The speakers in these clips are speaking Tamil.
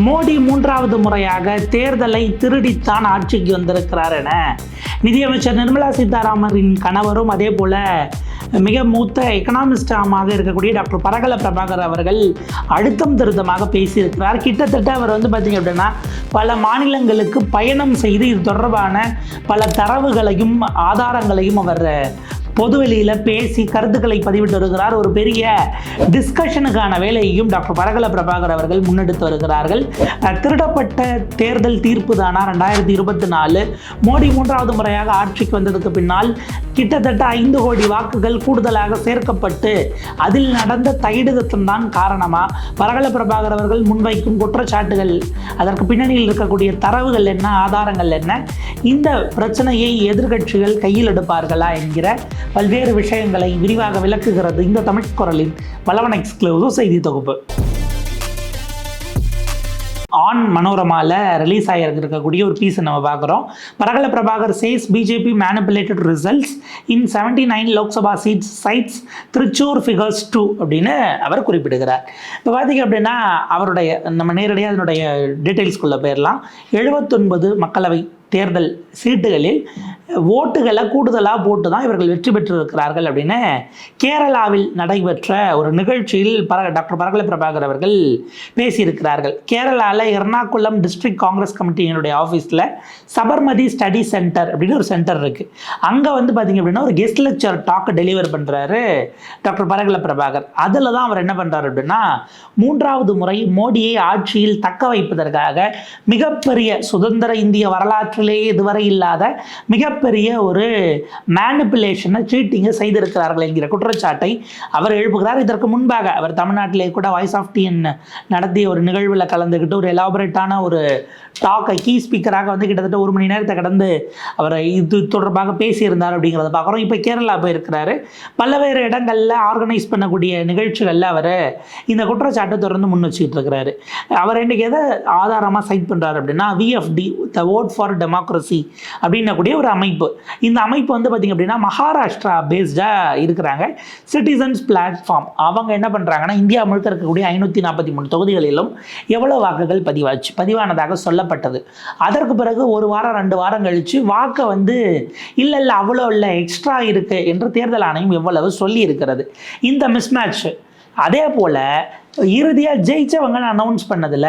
மோடி மூன்றாவது முறையாக தேர்தலை திருடித்தான் ஆட்சிக்கு வந்திருக்கிறார் என நிதியமைச்சர் நிர்மலா சீதாராமனின் கணவரும் அதே போல மிக மூத்த எக்கனாமிஸ்டாக இருக்கக்கூடிய டாக்டர் பரகல பிரபாகர் அவர்கள் அழுத்தம் திருத்தமாக பேசியிருக்கிறார். கிட்டத்தட்ட அவர் பார்த்திங்க அப்படின்னா பல மாநிலங்களுக்கு பயணம் செய்து இது தொடர்பான பல தரவுகளையும் ஆதாரங்களையும் அவர் பொதுவெளியில் பேசி கருத்துக்களை பதிவிட்டு வருகிறார். ஒரு பெரிய டிஸ்கஷனுக்கான வேலையையும் டாக்டர் பரகல பிரபாகர் அவர்கள் முன்னெடுத்து வருகிறார்கள். திருடப்பட்ட தேர்தல் தீர்ப்பு தானா 2024 மோடி மூன்றாவது முறையாக ஆட்சிக்கு வந்ததுக்கு பின்னால் கிட்டத்தட்ட 5 கோடி வாக்குகள் கூடுதலாக சேர்க்கப்பட்டு அதில் நடந்த தைடுதத்தம் தான் காரணமா? பரகல பிரபாகர் அவர்கள் முன்வைக்கும் குற்றச்சாட்டுகள், அதற்கு பின்னணியில் இருக்கக்கூடிய தரவுகள் என்ன, ஆதாரங்கள் என்ன, இந்த பிரச்சனையை எதிர்க்கட்சிகள் கையில் எடுப்பார்களா என்கிற பல்வேறு விஷயங்களை விரிவாக விளக்குகிறது இந்த தமிழ் குரலின் வளவன் எக்ஸ்க்ளூசிவ் செய்தி தொகுப்பு. ஆன் மனோரமாவில் ரிலீஸ் ஆகியிருக்கக்கூடிய ஒரு பீஸ் நம்ம பார்க்குறோம். Parakala Prabhakar says BJP manipulated results in 79 Lok Sabha seats cites Thrissur figures 2 அப்படின்னு அவர் குறிப்பிடுகிறார். இப்போ பார்த்திங்க அப்படின்னா அவருடைய நம்ம நேரடியாக அதனுடைய டீட்டெயில்ஸ்குள்ளே போயிடலாம். 79 மக்களவை தேர்தல் சீட்டுகளில் ஓட்டுகளை கூடுதலாக போட்டு தான் இவர்கள் வெற்றி பெற்றிருக்கிறார்கள் அப்படின்னு கேரளாவில் நடைபெற்ற ஒரு நிகழ்ச்சியில் டாக்டர் பரகல பிரபாகர் அவர்கள் பேசியிருக்கிறார்கள். கேரளாவில் எர்ணாகுளம் டிஸ்ட்ரிக்ட் காங்கிரஸ் கமிட்டியினுடைய ஆஃபீஸில் சபர்மதி ஸ்டடி சென்டர் அப்படின்னு ஒரு சென்டர் இருக்குது. அங்கே பார்த்திங்க அப்படின்னா ஒரு கெஸ்ட் லெக்சர் டாக் டெலிவர் பண்ணுறாரு டாக்டர் பரகல பிரபாகர். அதில் தான் அவர் என்ன பண்ணுறாரு அப்படின்னா மூன்றாவது முறை மோடியை ஆட்சியில் தக்க வைப்பதற்காக மிகப்பெரிய சுதந்திர இந்திய வரலாற்றிலேயே இதுவரை இல்லாத மிகப்பெரிய ஒரு மேனிப்புலேஷனை சீட்டிங்கை செய்திருக்கிறார்கள் என்கிற குற்றச்சாட்டை அவர் எழுப்புகிறார். இதற்கு முன்பாக அவர் தமிழ்நாட்டிலே கூட வாய்ஸ் ஆஃப் டிஎன் நடத்திய ஒரு நிகழ்வில் கலந்துக்கிட்டு ஒரு எலாபரேட்டான ஒரு டாக்கை கீ ஸ்பீக்கராக கிட்டத்தட்ட 1 மணி நேரத்தை கடந்து அவர் இது தொடர்பாக பேசியிருந்தார் அப்படிங்கிறத பார்க்குறோம். இப்போ கேரளா போயிருக்கிறாரு. பல்வேறு இடங்களில் ஆர்கனைஸ் பண்ணக்கூடிய நிகழ்ச்சிகளில் அவர் இந்த குற்றச்சாட்டை தொடர்ந்து முன் வச்சுக்கிட்டு இருக்கிறாரு. அவர் இன்றைக்கி எதை ஆதாரமாக சைட் பண்ணுறாரு அப்படின்னா VFD, the vote for democracy அப்படின்னக்கூடிய ஒரு அமைப்பு. இந்த அமைப்பு பார்த்திங்க அப்படின்னா மகாராஷ்டிரா பேஸ்டாக இருக்கிறாங்க. சிட்டிசன்ஸ் பிளாட்ஃபார்ம் அவங்க என்ன பண்ணுறாங்கன்னா இந்தியா முழுக்க இருக்கக்கூடிய 543 தொகுதிகளிலும் எவ்வளோ வாக்குகள் பதிவானதாக சொல்லப்பட்டது. அதற்கு பிறகு 1 வாரம் 2 வாரம் கழித்து வாக்கை இல்லை அவ்வளோ இல்லை எக்ஸ்ட்ரா இருக்குது என்று தேர்தல் ஆணையம் எவ்வளவு சொல்லி இருக்கிறது. இந்த மிஸ்மேட்ச் அதே போல் இறுதியாக ஜெயிச்சவங்கன்னு அனௌன்ஸ் பண்ணதில்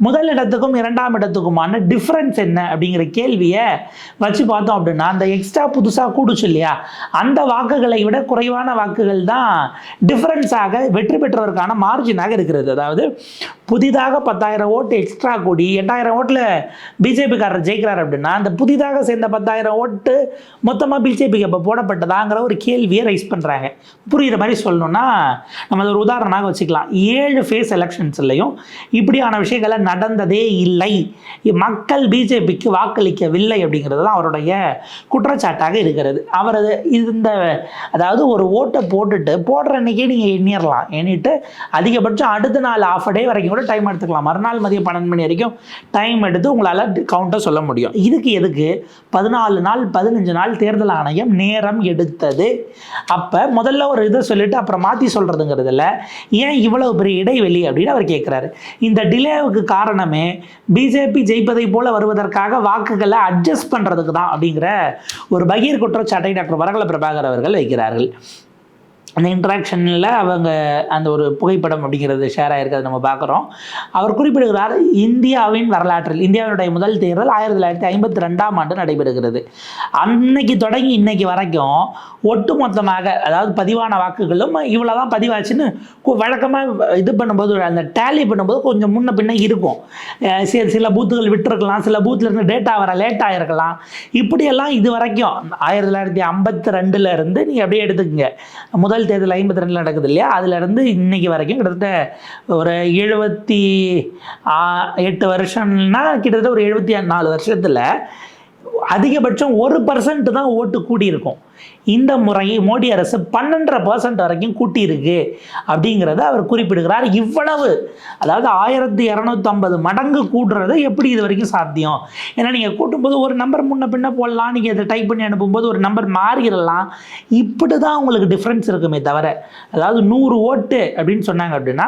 முதல் இடத்துக்கும் 2ஆம் இடத்துக்குமான டிஃப்ரென்ஸ் என்ன அப்படிங்கிற கேள்வியை வச்சு பார்த்தோம் அப்படின்னா அந்த எக்ஸ்ட்ரா புதுசாக கூடுச்சு இல்லையா, அந்த வாக்குகளை விட குறைவான வாக்குகள் தான் டிஃப்ரென்ஸாக வெற்றி பெற்றவருக்கான மார்ஜினாக இருக்கிறது. அதாவது புதிதாக 10,000 ஓட்டு எக்ஸ்ட்ரா கூடி 8,000 ஓட்டில் பிஜேபிக்காரர் ஜெயிக்கிறார் அப்படின்னா அந்த புதிதாக சேர்ந்த 10,000 ஓட்டு மொத்தமாக பிஜேபிக்கு இப்போ போடப்பட்டதாங்கிற ஒரு கேள்வியை ரைஸ் பண்ணுறாங்க. புரிகிற மாதிரி சொல்லணும்னா நம்ம ஒரு உதாரணமாக வச்சுக்கலாம். 7 ஃபேஸ் எலெக்ஷன்ஸ்லையும் இப்படியான விஷயங்களை நடந்ததே இல்லை, மக்கள் பிஜேபிக்கு வாக்களிக்கவில்லை அப்படிங்கிறது தான் அவருடைய குற்றச்சாட்டாக இருக்கிறது. அவர் அதாவது ஒரு ஓட்டை போடுற அன்றைக்கே நீங்கள் எண்ணிட்டு அதிகபட்சம் அடுத்த நாள் ½ டே வரைக்கும் கூட டைம் எடுத்துக்கலாம். மறுநாள் மதியம் 12 மணி வரைக்கும் டைம் எடுத்து உங்களால் கவுண்ட்டை சொல்ல முடியும். எதுக்கு 14 நாள் 15 நாள் தேர்தல் ஆணையம் நேரம் எடுத்தது? அப்போ முதல்ல ஒரு இதை சொல்லிட்டு அப்புறம் மாற்றி சொல்கிறதுங்கிறதுல ஏன் இவ்வளவு பெரிய இடைவெளி அப்படின்னு அவர் கேட்குறாரு. இந்த டிலேவுக்கு காரணமே பிஜேபி ஜெயிப்பதை போல வருவதற்காக வாக்குகளை அட்ஜஸ்ட் பண்ணுறதுக்கு தான் அப்படிங்கிற ஒரு பகீர் குற்றச்சாட்டை டாக்டர் பரகல பிரபாகர் அவர்கள் வைக்கிறார்கள். அந்த இன்ட்ராக்ஷனில் அவங்க அந்த ஒரு புகைப்படம் அப்படிங்கிறது ஷேர் ஆகிருக்கிறது நம்ம பார்க்குறோம். அவர் குறிப்பிடுகிறார், இந்தியாவின் வரலாற்றில் இந்தியாவினுடைய முதல் தேர்தல் 1952ஆம் ஆண்டு நடைபெறுகிறது. அன்னைக்கு தொடங்கி இன்னைக்கு வரைக்கும் ஒட்டு மொத்தமாக அதாவது பதிவான வாக்குகளும் இவ்வளோ தான் பதிவாச்சுன்னு வழக்கமாக இது பண்ணும்போது அந்த டேலி பண்ணும்போது கொஞ்சம் முன்ன பின்ன இருக்கும். சில பூத்துகள் விட்டுருக்கலாம், சில பூத்துலேருந்து டேட்டா வர லேட் ஆகிருக்கலாம். இப்படியெல்லாம் இது வரைக்கும் 1952 நீங்கள் அப்படியே எடுத்துக்கங்க. முதல் தேர்தல் 52 நடக்குது இல்லையா, அதுலேருந்து இன்னைக்கு வரைக்கும் கிட்டத்தட்ட ஒரு 78 வருஷம்னா கிட்டத்தட்ட ஒரு 74 வருஷத்தில் அதிகபட்சம் 1% தான் ஓட்டு கூடியிருக்கும். இந்த முறை மோடி அரசு 12% வரைக்கும் கூட்டியிருக்கு அப்படிங்கிறத அவர் குறிப்பிடுகிறார். இவ்வளவு, அதாவது 1250 மடங்கு கூட்டுறது எப்படி இது வரைக்கும் சாத்தியம்? ஏன்னா நீங்கள் கூட்டும்போது ஒரு நம்பர் முன்ன பின்ன போடலாம், நீங்கள் இதை டைப் பண்ணி அனுப்பும்போது ஒரு நம்பர் மாறிடலாம். இப்படி தான் உங்களுக்கு டிஃப்ரென்ஸ் இருக்குமே தவிர, அதாவது 100 ஓட்டு அப்படின்னு சொன்னாங்க அப்படின்னா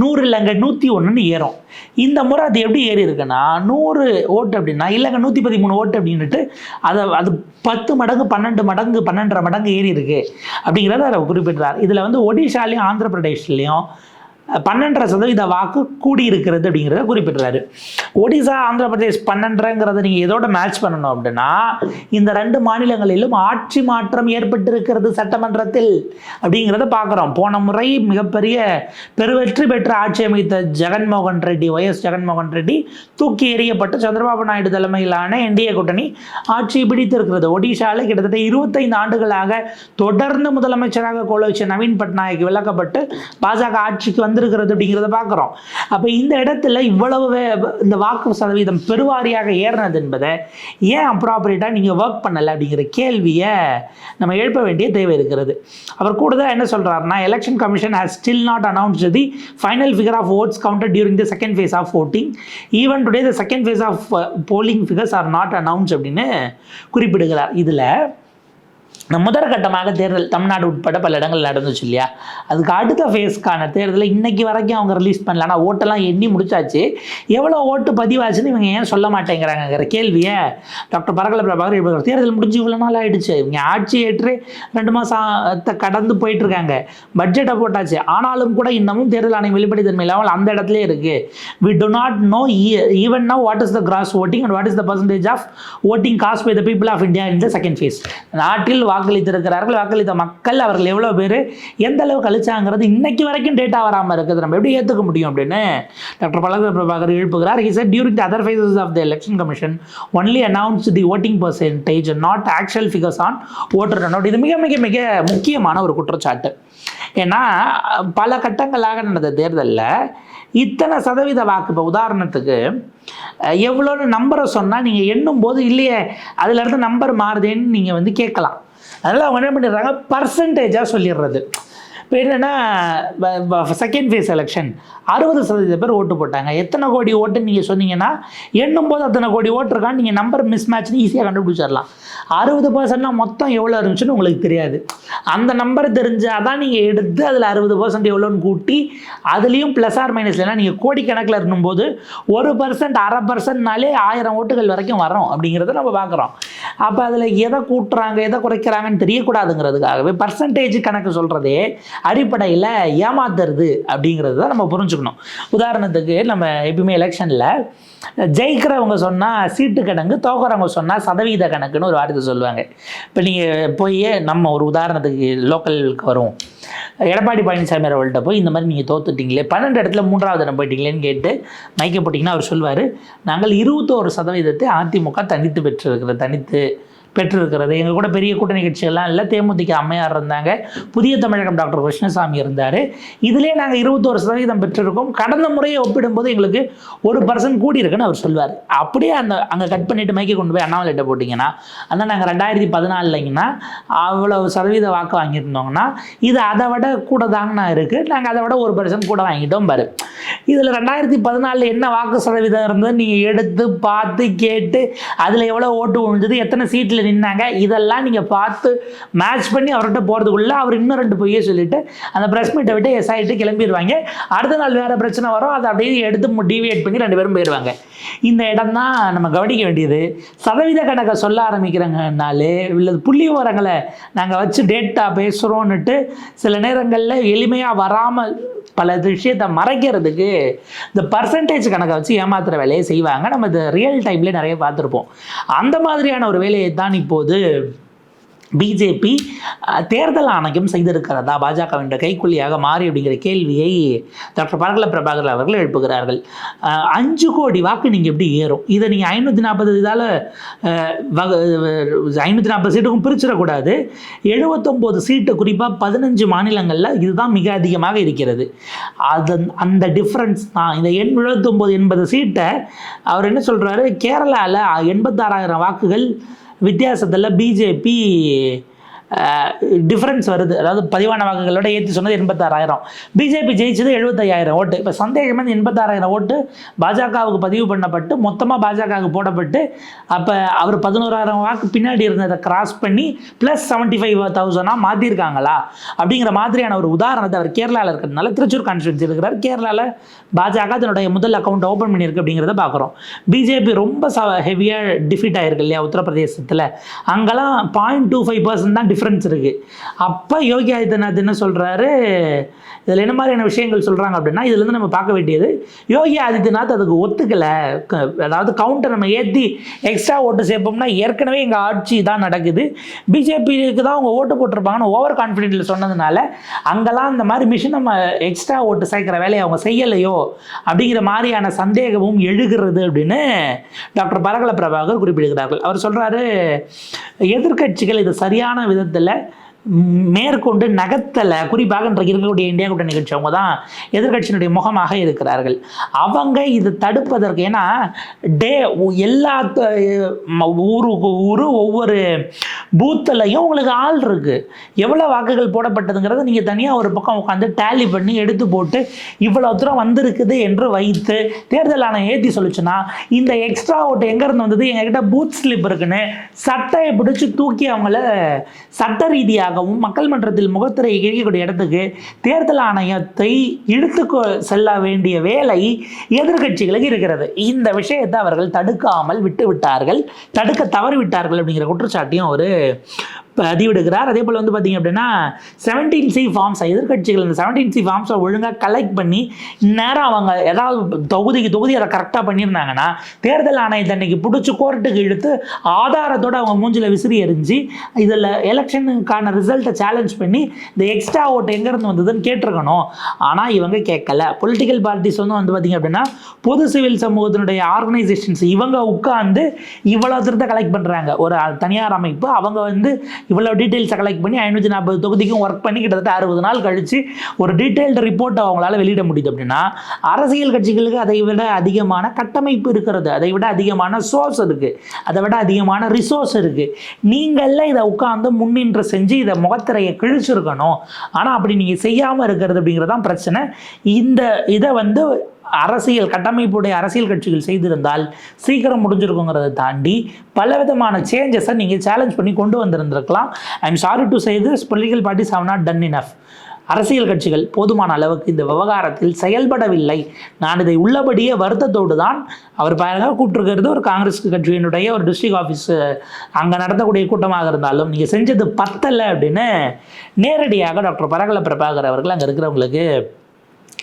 100 இல்லைங்க 101 ஏறும். இந்த முறை அது எப்படி ஏறி இருக்குன்னா 100 ஓட்டு அப்படின்னா இல்லைங்க 113 ஓட்டு அப்படின்ட்டு அது 10 மடங்கு 12 மடங்கு 12.5 மடங்கு ஏறி இருக்கு அப்படிங்கிறத அவர் குறிப்பிட்டார். இதில் வந்து ஒடிஷாலையும் ஆந்திர பிரதேஷ்லையும் 12% வாக்கு கூடி இருக்கிறது அப்படிங்கிறத குறிப்பிட்டுறாரு. ஒடிசா ஆந்திர பிரதேஷ் 12ங்கிறத நீங்கள் எதோட மேட்ச் பண்ணணும் அப்படின்னா இந்த 2 மாநிலங்களிலும் ஆட்சி மாற்றம் ஏற்பட்டிருக்கிறது சட்டமன்றத்தில் அப்படிங்கிறத பார்க்குறோம். போன முறை மிகப்பெரிய பெருவெற்றி பெற்ற ஆட்சி அமைத்த ஜெகன்மோகன் ரெட்டி, ஒய்எஸ் ஜெகன்மோகன் ரெட்டி தூக்கி எறியப்பட்டு சந்திரபாபு நாயுடு தலைமையிலான என்டிஏ கூட்டணி ஆட்சி பிடித்திருக்கிறது. ஒடிஷாவில் கிட்டத்தட்ட 25 ஆண்டுகளாக தொடர்ந்து முதலமைச்சராக கோலோச்ச நவீன் பட்நாயக் விலக்கப்பட்டு பாஜக ஆட்சிக்கு வந்திருக்கிறது அப்படிங்கிறத பார்க்குறோம். அப்போ இந்த இடத்துல இவ்வளவு இந்த வாக்கு சதவீதம் பெருவாரியாக ஏறினது என்பதை ஏன் அப்ராப்ரியேட்டாக நீங்கள் ஒர்க் பண்ணலை அப்படிங்கிற கேள்வியை நம்ம எழுப்ப வேண்டிய தேவை இருக்கிறது. அவர் கூடுதலாக என்ன சொல்கிறாருன்னா, election commission has still not announced the final figure of votes counted during the second phase of voting. Even today the second phase of polling figures are not announce அப்படின்னு குறிப்பிடுகிறார். இதில் முதற்கட்டமாக தேர்தல் தமிழ்நாடு உட்பட பல இடங்கள் நடந்துச்சு இல்லையா, அதுக்கு அடுத்த ஃபேஸ்க்கான தேர்தலை இன்னைக்கு வரைக்கும் அவங்க ரிலீஸ் பண்ணல. ஆனால் ஓட்டெல்லாம் எண்ணி முடிச்சாச்சு. எவ்வளோ ஓட்டு பதிவாச்சுன்னு இவங்க ஏன் சொல்ல மாட்டேங்கிறாங்கிற கேள்வியை டாக்டர் பரகல பிரபாகர் எழுப்புகிறார். தேர்தல் முடிஞ்சு இவ்வளோ நாள் ஆயிடுச்சு, இவங்க ஆட்சி ஏற்று 2 மாதத்தை கடந்து போயிட்டு இருக்காங்க, பட்ஜெட்டை போட்டாச்சு. ஆனாலும் கூட இன்னமும் தேர்தல் ஆணையம் வெளிப்படைத்தன்மை இல்லாமல் அந்த இடத்துல இருக்கு. We do not know even now what is the gross voting and what is the percentage of voting cast by the people of India in the second phase. நாட்டில் வாக்களித்திருக்கிறார்கள், வாக்களித்த மக்கள் அவர்கள் எவ்வளோ பேர் எந்த அளவுக்கு அழிச்சாங்கிறது இன்னைக்கு வரைக்கும் டேட்டா வராமல் இருக்குது. நம்ம எப்படி ஏற்றுக்க முடியும் அப்படின்னு டாக்டர் பரகல பிரபாகர் எழுப்புகிறார். He said during the other phases of the election commission only announced the voting percentage and not actual figures on voter turnout. இது மிக மிக மிக முக்கியமான ஒரு குற்றச்சாட்டு. ஏன்னா பல கட்டங்களாக நடந்த தேர்தலில் இத்தனை சதவீத வாக்கு, இப்போ உதாரணத்துக்கு எவ்வளோன்னு நம்பரை சொன்னால் நீங்கள் எண்ணும் போது இல்லையே அதுலேருந்து நம்பர் மாறுதேன்னு நீங்கள் வந்து கேட்கலாம். அதனால் அவங்க என்ன பண்ணிடுறாங்க, பர்சன்டேஜாக சொல்லிடுறது. இப்போ என்னென்னா செகண்ட் ஃபேஸ் எலெக்ஷன் 60% பேர் ஓட்டு போட்டாங்க. எத்தனை கோடி ஓட்டுன்னு நீங்கள் சொன்னீங்கன்னா எண்ணும் போது அத்தனை கோடி ஓட்டு இருக்கான்னு நீங்கள் நம்பர் மிஸ் மேட்ச்னு ஈஸியாக கண்டுபிடிச்சிடலாம். 60% மொத்தம் எவ்வளோ இருந்துச்சுன்னு உங்களுக்கு தெரியாது. அந்த நம்பர் தெரிஞ்சால் தான் நீங்கள் எடுத்து அதில் 60% எவ்வளோன்னு கூட்டி அதுலேயும் ப்ளஸ் ஆர் மைனஸ், ஏன்னா நீங்கள் கோடிக்கணக்கில் இருக்கும்போது 1%, 0.5%னாலே 1000 ஓட்டுகள் வரைக்கும் வரும் அப்படிங்கிறத நம்ம பார்க்குறோம். அப்போ அதில் எதை கூட்டுறாங்க எதை குறைக்கிறாங்கன்னு தெரியக்கூடாதுங்கிறதுக்காகவே பர்சன்டேஜ் கணக்கு சொல்கிறதே அடிப்படையில் ஏமாத்துறது அப்படிங்கிறது தான் நம்ம புரிஞ்சுக்கணும். உதாரணத்துக்கு நம்ம எப்பயுமே எலெக்ஷனில் ஜெயிக்கிறவங்க சொன்னால் சீட்டு கணக்கு, தோக்கிறவங்க சொன்னால் சதவீத கணக்குன்னு ஒரு வார்த்தை சொல்லுவாங்க. இப்போ நீங்கள் போய் நம்ம ஒரு உதாரணத்துக்கு லோக்கலுக்கு வரும், எடப்பாடி பழனிசாமி அவர்கள்ட்ட போய் இந்த மாதிரி நீங்கள் தோத்துட்டீங்களே 12 இடத்துல 3வது இடம் போயிட்டீங்களேன்னு கேட்டு மைக்க போட்டிங்கன்னா அவர் சொல்வார், நாங்கள் 21% அதிமுக தனித்து பெற்றிருக்கிறது. எங்கள் கூட பெரிய கூட்டணி கட்சிகள்லாம் இல்லை, தேமுதிக அம்மையார் இருந்தாங்க, புதிய தமிழகம் டாக்டர் கிருஷ்ணசாமி இருந்தார், இதிலே நாங்கள் 21% பெற்றிருக்கோம், கடந்த முறையை ஒப்பிடும்போது எங்களுக்கு 1% கூடி இருக்குன்னு அவர் சொல்வார். அப்படியே அங்கே கட் பண்ணிவிட்டு மைக்கை கொண்டு போய் அண்ணாமலைட்ட போட்டிங்கன்னா, ஆனால் நாங்கள் 2014ங்கன்னா அவ்வளவு சதவீத வாக்கு வாங்கியிருந்தோங்கன்னா இது அதை விட கூட தாங்கண்ணா இருக்குது, நாங்கள் அதை விட 1% கூட வாங்கிட்டோம் பாரு. இதில் 2014 என்ன வாக்கு சதவீதம் இருந்தது நீங்கள் எடுத்து பார்த்து கேட்டு அதில் எவ்வளோ ஓட்டு விழுந்தது, எத்தனை சீட்டில் நின்னாங்க, இதெல்லாம் நீங்கள் பார்த்து மேட்ச் பண்ணி அவர்கிட்ட போகிறதுக்குள்ள அவர் இன்னும் 2 பொய்யே சொல்லிட்டு அந்த ப்ரெஸ் மீட்டை விட்டு எஸ் ஆகிட்டு கிளம்பிடுவாங்க. அடுத்த நாள் வேறு பிரச்சனை வரும், அதை அப்படியே எடுத்து டிவியேட் பண்ணி 2 பேரும் போயிடுவாங்க. இந்த இடம் தான் நம்ம கவனிக்க வேண்டியது. சதவீத கணக்கை சொல்ல ஆரம்பிக்கிறங்கனாலே இல்லை புள்ளி விவரங்களை நாங்கள் வச்சு டேட்டா பேசுகிறோன்னுட்டு சில நேரங்களில் எளிமையாக வராமல் பல விஷயத்தை மறைக்கிறதுக்கு இந்த பர்சன்டேஜ் கணக்கை வச்சு ஏமாத்துகிற வேலையை செய்வாங்க. நம்ம இது ரியல் டைம்லேயே நிறைய பார்த்துருப்போம். அந்த மாதிரியான ஒரு வேலையை தான் இப்போது பிஜேபி தேர்தல் ஆணையம் செய்திருக்கிறதா பாஜகவின் கைக்குள்ளியாக மாறி அப்படிங்கிற கேள்வியை டாக்டர் பரகல பிரபாகர் அவர்கள் எழுப்புகிறார்கள். 5 கோடி வாக்கு நீங்கள் எப்படி ஏறும்? இதை நீங்கள் 540 இதால் 540 சீட்டுக்கும் பிரிச்சிடக்கூடாது. 79 சீட்டு குறிப்பாக 15 மாநிலங்களில் இதுதான் மிக அதிகமாக இருக்கிறது. அந்த டிஃப்ரென்ஸ் தான் இந்த 79 சீட்டை அவர் என்ன சொல்கிறாரு, கேரளாவில் 86,000 வாக்குகள் வித்தியாசத்தில் பிஜேபி டிஃப்ரென்ஸ் வருது. அதாவது பதிவான வாக்குகளோட ஏற்றி சொன்னது 86,000, பிஜேபி ஜெயிச்சது 75,000 ஓட்டு. இப்போ சந்தேகம் வந்து 86,000 ஓட்டு பாஜகவுக்கு பதிவு பண்ணப்பட்டு மொத்தமாக பாஜகவுக்கு போடப்பட்டு அப்போ அவர் 11,000 வாக்கு பின்னாடி இருந்ததை கிராஸ் பண்ணி ப்ளஸ் 75,000 மாற்றிருக்காங்களா அப்படிங்கிற மாதிரியான ஒரு உதாரணத்தை அவர் கேரளாவில் இருக்கிறதுனால திருச்சூர் கான்ஸ்டிட்யூன்சி இருக்கிறார். கேரளாவில் பாஜக தன்னுடைய முதல் அக்கௌண்ட் ஓப்பன் பண்ணியிருக்கு அப்படிங்கிறத பார்க்குறோம். பிஜேபி ரொம்ப ஹெவியாக டிஃபீட் ஆகிருக்கு இல்லையா உத்தரப்பிரதேசத்தில், அங்கெல்லாம் 0.25% தான் டிஃப்ரென்ஸ் இருக்குது. அப்போ யோகி ஆதித்யநாத் என்ன சொல்கிறாரு, இதில் என்ன மாதிரியான விஷயங்கள் சொல்கிறாங்க அப்படின்னா, இதுலேருந்து நம்ம பார்க்க வேண்டியது யோகி ஆதித்யநாத் அதுக்கு ஒத்துக்கலை. அதாவது கவுண்டை நம்ம ஏற்றி எக்ஸ்ட்ரா ஓட்டு சேர்ப்போம்னா ஏற்கனவே எங்கள் ஆட்சி தான் நடக்குது, பிஜேபிக்கு தான் அவங்க ஓட்டு போட்டிருப்பாங்கன்னு ஓவர் கான்ஃபிடென்ட்டில் சொன்னதுனால அங்கெல்லாம் இந்த மாதிரி மிஷின் நம்ம எக்ஸ்ட்ரா ஓட்டு சேர்க்குற வேலையை அவங்க செய்யலையோ அப்படிங்கிற மாதிரியான சந்தேகமும் எழுகிறது அப்படின்னு டாக்டர் பரகல பிரபாகர் குறிப்பிடுகிறார்கள். அவர் சொல்கிறாரு, எதிர்க்கட்சிகள் இது சரியான விதத்தில் மேற்கொண்டு நகர்த்தலை. குறிப்பாக இன்றைக்கு இருக்கக்கூடிய இந்தியா கூட்டணி நிகழ்ச்சி அவங்க தான் எதிர்கட்சியினுடைய முகமாக இருக்கிறார்கள். அவங்க இது தடுப்பதற்கு, ஏன்னா எல்லா ஊருக்கு ஒவ்வொரு பூத்துலையும் உங்களுக்கு ஆள் இருக்குது, எவ்வளோ வாக்குகள் போடப்பட்டதுங்கிறத நீங்கள் தனியாக ஒரு பக்கம் உட்காந்து டேலி பண்ணி எடுத்து போட்டு இவ்வளோ தூரம் வந்திருக்குது என்று வைத்து தேர்தல் ஆணையம் ஏற்றி சொல்லிச்சுன்னா இந்த எக்ஸ்ட்ரா ஓட்டு எங்கேருந்து வந்தது, எங்ககிட்ட பூத் ஸ்லிப் இருக்குன்னு சட்டையை பிடிச்சி தூக்கி அவங்கள சட்ட ரீதியாக மக்கள் மன்றத்தில் முகத்திரை கிழிக்கக்கூடிய இடத்துக்கு தேர்தல் ஆணையத்தை இழுத்து செல்ல வேண்டிய வேலை எதிர்கட்சிகளுக்கு இருக்கிறது. இந்த விஷயத்தை அவர்கள் தடுக்காமல் விட்டுவிட்டார்கள், தடுக்க தவறிவிட்டார்கள் அப்படிங்கிற குற்றச்சாட்டையும் ஒரு பதிவிடுகிறார். அதே போல் வந்து பார்த்தீங்க அப்படின்னா 17C ஃபார்ம்ஸை எதிர்கட்சிகள் இந்த 17C ஃபார்ம்ஸை ஒழுங்காக கலெக்ட் பண்ணி நேரம் அவங்க ஏதாவது தொகுதி அதை கரெக்டாக பண்ணியிருந்தாங்கன்னா தேர்தல் ஆணையத்தை அன்னைக்கு பிடிச்சி கோர்ட்டுக்கு இழுத்து ஆதாரத்தோடு அவங்க மூஞ்சில் விசிறி எரிஞ்சு இதில் எலெக்ஷனுக்கான ரிசல்ட்டை சேலஞ்ச் பண்ணி இந்த எக்ஸ்ட்ரா ஓட்டு எங்கேருந்து வந்ததுன்னு கேட்டிருக்கணும். ஆனால் இவங்க கேட்கல. பொலிட்டிக்கல் பார்ட்டிஸ் வந்து பார்த்தீங்க அப்படின்னா பொது சிவில் சமூகத்தினுடைய ஆர்கனைசேஷன்ஸ் இவங்க உட்காந்து இவ்வளோ திருத்த கலெக்ட் பண்ணுறாங்க. ஒரு தனியார் அமைப்பு அவங்க வந்து இவ்வளோ டீட்டெயில்ஸை கலெக்ட் பண்ணி 540 தொகுதிக்கும் ஒர்க் பண்ணி கிட்டத்தட்ட 60 நாள் கழித்து ஒரு டீட்டெயில்டு ரிப்போர்ட்டை அவங்களால வெளியிட முடியுது. அப்படின்னா அரசியல் கட்சிகளுக்கு அதை விட அதிகமான கட்டமைப்பு இருக்கிறது, அதை விட அதிகமான சோர்ஸ் இருக்குது, அதை விட அதிகமான ரிசோர்ஸ் இருக்குது. நீங்களே இதை உட்காந்து முன்னின்று செஞ்சு இதை முகத்திரையை கிழிச்சிருக்கணும். ஆனால் அப்படி நீங்கள் செய்யாமல் இருக்கிறது அப்படிங்கிறது தான் பிரச்சனை. இதை வந்து அரசியல் கட்டமைப்புடைய அரசியல் கட்சிகள் செய்திருந்தால் சீக்கிரம் முடிஞ்சிருக்குங்கிறத தாண்டி பலவிதமான சேஞ்சஸை நீங்கள் சேலஞ்ச் பண்ணி கொண்டு வந்திருந்திருக்கலாம். I am sorry to say this, political parties have not done enough. அரசியல் கட்சிகள் போதுமான அளவுக்கு இந்த விவகாரத்தில் செயல்படவில்லை. நான் இதை உள்ளபடியே வருத்தத்தோடு தான் அவர் பயனாக கூப்பிட்டுருக்கிறது ஒரு காங்கிரஸ் கட்சியினுடைய ஒரு டிஸ்ட்ரிக்ட் ஆஃபீஸ் அங்கே நடத்தக்கூடிய கூட்டமாக இருந்தாலும் நீங்கள் செஞ்சது பத்தலை அப்படின்னு நேரடியாக டாக்டர் பரகல பிரபாகர் அவர்கள் அங்கே இருக்கிறவங்களுக்கு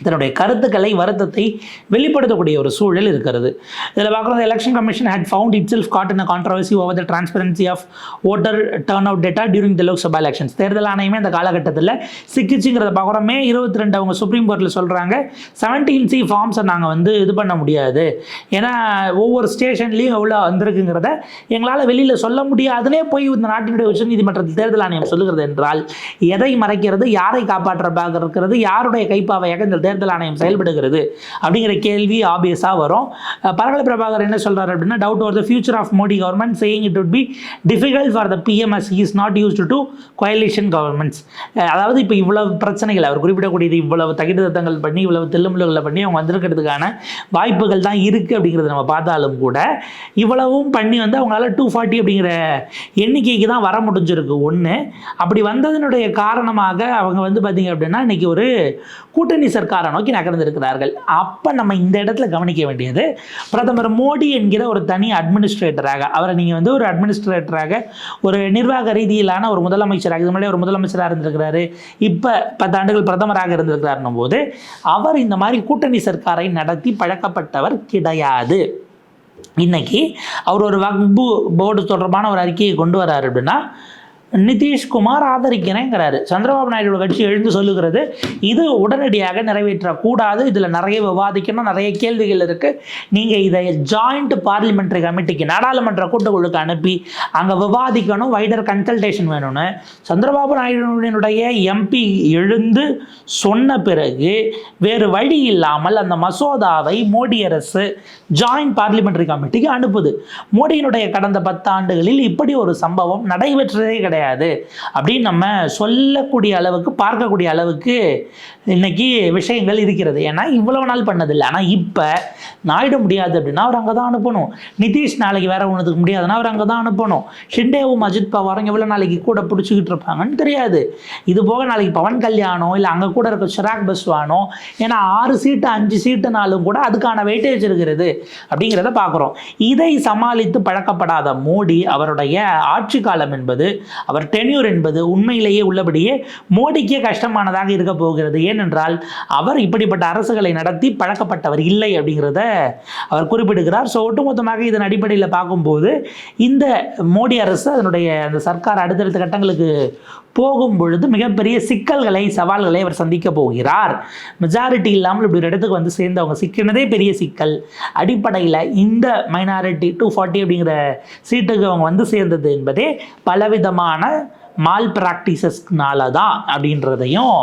தன்னுடைய கருத்துக்களை வருத்தத்தை வெளிப்படுத்தக்கூடிய ஒரு சூழல் இருக்கிறது. இதில் பார்க்குறது election commission had found itself caught in a controversy over the transparency of voter turnout data during the Lok Sabha elections. தேர்தல் ஆணையமே இந்த காலகட்டத்தில் சிக்கிச்சுங்கிறத பார்க்குறோம். May 22 அவங்க சுப்ரீம் கோர்ட்டில் சொல்கிறாங்க 17C ஃபார்ம்ஸை நாங்கள் வந்து இது பண்ண முடியாது, ஏன்னா ஒவ்வொரு ஸ்டேஷன்லேயும் எவ்வளோ வந்திருக்குங்கிறத எங்களால் வெளியில் சொல்ல முடியாதுன்னே போய் இந்த நாட்டினுடைய உச்சநீதிமன்றத்தில் தேர்தல் ஆணையம் சொல்லுகிறது என்றால் எதை மறைக்கிறது, யாரை காப்பாற்ற பார்க்கிறது, யாருடைய கைப்பாவையாக இந்த தேர்தல் ஆணையம் செயல்படுகிறது அப்படிங்கிற கேள்வி ஆபியஸாக வரும். பரகல பிரபாகர் என்ன சொல்கிறார் அப்படின்னா, doubt over the future of Modi government, saying it would be difficult for the PM as he is not used to coalition governments. அதாவது இப்போ இவ்வளவு பிரச்சனைகள் அவர் குறிப்பிடக்கூடியது, இவ்வளவு தகிதத்தங்கள் பண்ணி இவ்வளவு தில்லுமுல்லுகளை பண்ணி அவங்க வந்திருக்கிறதுக்கான வாய்ப்புகள் தான் இருக்குது அப்படிங்கிறத நம்ம பார்த்தாலும் கூட இவ்வளவும் பண்ணி வந்து அவங்களால 240 அப்படிங்கிற எண்ணிக்கைக்கு தான் வர முடிஞ்சிருக்கு. ஒன்று அப்படி வந்ததனுடைய காரணமாக அவங்க வந்து பார்த்திங்க அப்படின்னா இன்றைக்கி ஒரு கூட்டணி சர்க்காரை நோக்கி நகர்ந்திருக்கிறார்கள். அப்போ நம்ம இந்த இடத்துல கவனிக்க வேண்டியது, பிரதமர் மோடி என்கிற ஒரு தனி அட்மினிஸ்ட்ரேட்டராக அவரை நீங்கள் வந்து ஒரு அட்மினிஸ்ட்ரேட்டராக ஒரு நிர்வாக ரீதியிலான ஒரு முதலமைச்சராக, இது முன்னாடி ஒரு முதலமைச்சராக இருந்திருக்கிறாரு, இப்போ 10 ஆண்டுகள் பிரதமராக இருந்திருக்கிறாருன்னும் போது அவர் இந்த மாதிரி கூட்டணி சர்க்காரை நடத்தி பழக்கப்பட்டவர் கிடையாது. இன்னைக்கு அவர் ஒரு வக்பு போர்டு தொடர்பான ஒரு அறிக்கையை கொண்டு வராரு அப்படின்னா நிதிஷ்குமார் ஆதரிக்கிறேங்கிறாரு. சந்திரபாபு நாயுடு கட்சி எழுந்து சொல்லுகிறது இது உடனடியாக நிறைவேற்றக்கூடாது, இதில் நிறைய விவாதிக்கணும், நிறைய கேள்விகள் இருக்குது, நீங்கள் இதை ஜாயிண்ட் பார்லிமெண்ட்ரி கமிட்டிக்கு நாடாளுமன்ற கூட்டுக்குழுக்கு அனுப்பி அங்கே விவாதிக்கணும், வைடர் கன்சல்டேஷன் வேணும்னு சந்திரபாபு நாயுடுனுடைய எம்பி எழுந்து சொன்ன பிறகு வேறு வழி இல்லாமல் அந்த மசோதாவை மோடி அரசு ஜாயிண்ட் பார்லிமெண்ட்ரி கமிட்டிக்கு அனுப்புது. மோடியினுடைய கடந்த 10 ஆண்டுகளில் இப்படி ஒரு சம்பவம் நடைபெற்றதே கிடையாது. கிடையாது அப்படின்னு நம்ம சொல்லக்கூடிய அளவுக்கு பார்க்கக்கூடிய அளவுக்கு இன்னைக்கு விஷயங்கள் இருக்கிறது. ஏன்னா இவ்வளவு நாள் பண்ணதில்லை. ஆனால் இப்போ நாயுடு முடியாது அப்படின்னா அவர் அங்கே தான் அனுப்பணும். நிதிஷ் நாளைக்கு வேற ஒன்றுக்கு முடியாதுன்னா அவர் அங்கே தான் அனுப்பணும். ஷிண்டேவும் அஜித் பவாரும் எவ்வளோ நாளைக்கு கூட பிடிச்சிக்கிட்டு இருப்பாங்கன்னு தெரியாது. இது போக நாளைக்கு பவன் கல்யாணோ இல்லை அங்கே கூட இருக்க சிராக் பஸ்வானோ, ஏன்னா 6 சீட்டு 5 சீட்டுனாலும் கூட அதுக்கான வெயிட்டேஜ் இருக்கிறது அப்படிங்கிறத பார்க்குறோம். இதை சமாளித்து பழக்கப்படாத மோடி அவருடைய ஆட்சி காலம் என்பது, அவர் டென்யூர் என்பது உண்மையிலேயே உள்ளபடியே மோடிக்கே கஷ்டமானதாக இருக்க போகிறது. ஏனென்றால் அவர் இப்படிப்பட்ட அரசுகளை நடத்தி பழக்கப்பட்டவர் இல்லை அப்படிங்கிறத அவர் குறிப்பிடுகிறார். ஸோ ஒட்டுமொத்தமாக இதன் அடிப்படையில் பார்க்கும்போது இந்த மோடி அரசு அதனுடைய அந்த சர்க்கார் அடுத்தடுத்த கட்டங்களுக்கு போகும் பொழுது மிகப்பெரிய சிக்கல்களை சவால்களை அவர் சந்திக்க போகிறார். மெஜாரிட்டி இல்லாமல் இப்படி ஒரு இடத்துக்கு வந்து சேர்ந்தவங்க சிக்கினதே பெரிய சிக்கல். அடிப்படையில் இந்த மைனாரிட்டி 240 அப்படிங்கிற சீட்டுக்கு அவங்க வந்து சேர்ந்தது என்பதே பலவிதமான மால் ப்ராக்டிசஸ்னால தான் அப்படின்றதையும்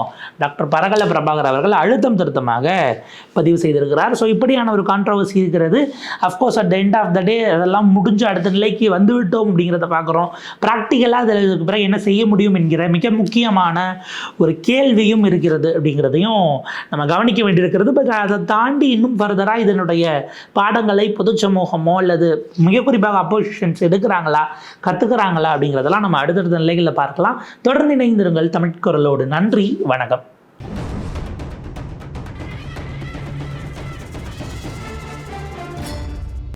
டாக்டர் பரகல பிரபாகர் அவர்கள் அழுத்தம் திருத்தமாக பதிவு செய்திருக்கிறார். ஸோ இப்படியான ஒரு கான்ட்ரவர்சி இருக்கிறது. Of course at the end of the day அதெல்லாம் முடிஞ்ச அடுத்த நிலைக்கு வந்துவிட்டோம் அப்படிங்கிறத பார்க்குறோம். ப்ராக்டிக்கலாக அதுக்கு பிறகு என்ன செய்ய முடியும் என்கிற மிக முக்கியமான ஒரு கேள்வியும் இருக்கிறது அப்படிங்கிறதையும் நம்ம கவனிக்க வேண்டியிருக்கிறது. பட் அதை தாண்டி இன்னும் ஃபர்தராக இதனுடைய பாடங்களை பொது சமூகமோ அல்லது மிக குறிப்பாக அப்போசிஷன்ஸ் எடுக்கிறாங்களா, கற்றுக்கிறாங்களா அப்படிங்கிறதெல்லாம் நம்ம அடுத்தடுத்த நிலைகளில் பார்க்கலாம். தொடர்ந்து இணைந்திருங்கள் தமிழ் குரலோடு. நன்றி, வணக்கம்.